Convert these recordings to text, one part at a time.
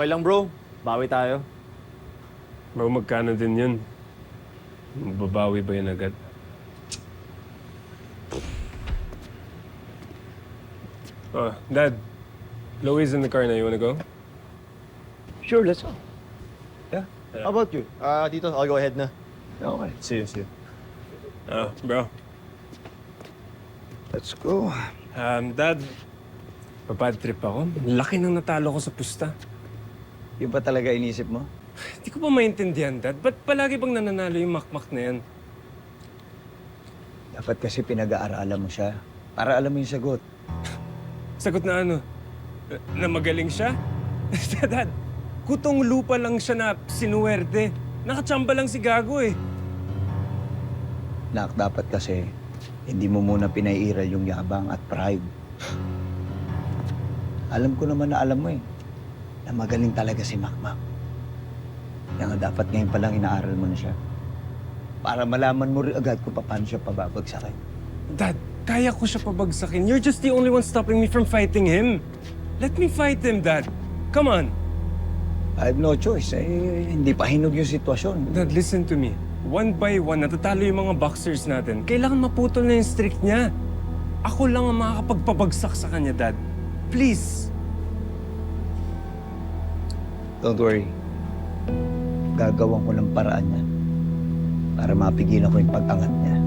Okay lang bro, bawi tayo. Bro, magkano din yun? Babawi ba yun agad? Oh, Dad. Chloe's in the car na. You wanna go? Sure, let's go. Yeah. How about you? Tito, I'll go ahead na. Okay. See you. Bro. Let's go. Dad. Papad trip ako. Laki nang natalo ko sa pusta. Yung ba talaga inisip mo? Hindi ko pa maintindihan, Dad. Ba't palagi bang nananalo yung makmak na yan? Dapat kasi pinag-aaralan mo siya para alam mo yung sagot. Sagot na ano? Na magaling siya? Dad, kutong lupa lang siya na sinuwerte. Nakachamba lang si Gago eh. Nak, dapat kasi hindi mo muna pinairal yung yabang at pride. Alam ko naman na alam mo eh, na magaling talaga si Makmak. Kaya nga dapat ngayon pa lang inaaral mo na siya. Para malaman mo rin agad kung paano siya pababagsakin. Dad, kaya ko siya pabagsakin. You're just the only one stopping me from fighting him. Let me fight him, Dad. Come on. I have no choice. Hindi pa hinog yung sitwasyon. Dad, listen to me. One by one, natatalo yung mga boxers natin. Kailangan maputol na yung streak niya. Ako lang ang makakapagpabagsak sa kanya, Dad. Please. Don't worry. Gagawan ko ng paraan yan para mapigilan ko yung pag-angat niya.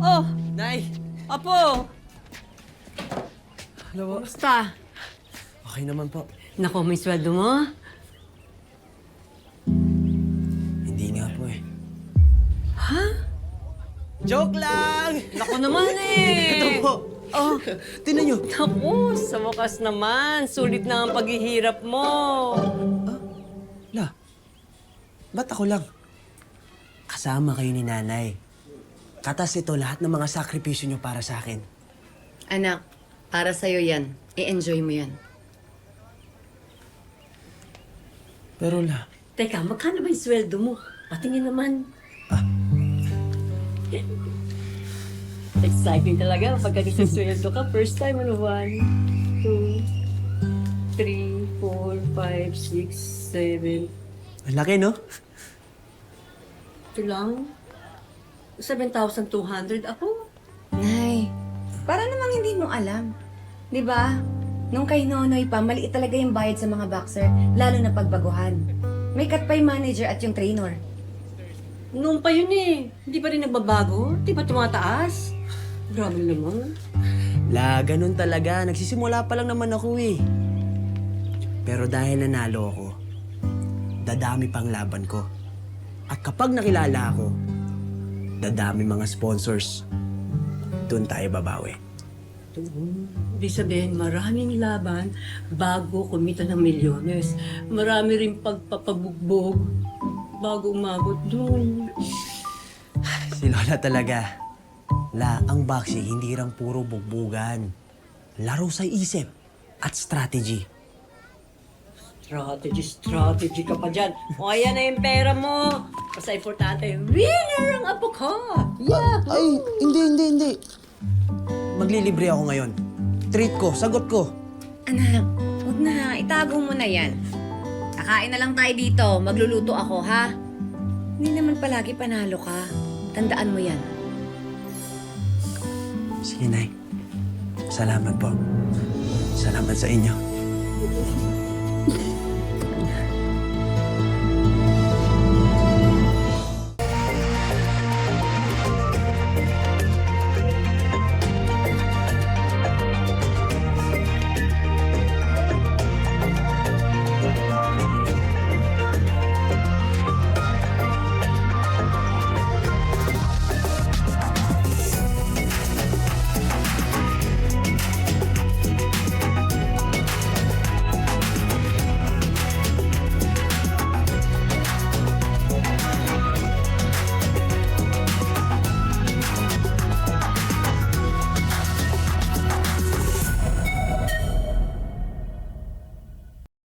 Oh, Nay! Apo! Hello. Kumusta? Okay naman po. Naku, may sweldo mo? Hindi nga po eh. Ha? Joke lang! Naku naman eh! Ito po. Oh, Tinan nyo. naku, sa wakas naman. Sulit na ang paghihirap mo. La, ba't ako lang? Kasama kayo ni Nanay. Katas ito lahat ng mga sakripisyo nyo para sa akin. Anak, para sa'yo yan. I-enjoy mo yan. Pero La, Teka, magkano ba yung sweldo mo? Patingin naman. Exciting talaga pagka isang sweldo ka. First time, 1, 2, 3, 4, 5, 6, 7. ang laki no? Ito lang. 7,200 ako. Nay, para namang hindi mo alam. Di ba? Nung kay Nonoy pa, maliit talaga yung bayad sa mga boxer, lalo na pagbaguhan. May cut pa yung manager at yung trainer. Noon pa yun eh. Hindi pa rin nagbabago. Di pa tumataas. Grabe naman. La, ganun talaga. Nagsisimula pa lang naman ako eh. Pero dahil nanalo ako, dadami pang laban ko. At kapag nakilala ako, dadami mga sponsors. Doon tayo babawi. Ibig sabihin, maraming laban bago kumita ng milyones. Marami rin pagpapabugbog bago umabot doon. Si Lola talaga. La, ang boxing hindi lang puro bugbugan. Laro sa isip at strategy. Strategy ka pa dyan. O, ayan na yung pera mo. Basta importante, winner ang apo ko. Yeah! Ay, hindi. Maglilibre ako ngayon. Treat ko, sagot ko. Anak, huwag na. Itago mo na yan. Kakain na lang tayo dito. Magluluto ako, ha? Hindi naman palagi panalo ka. Tandaan mo yan. Sige, Nay. Salamat po. Salamat sa inyo.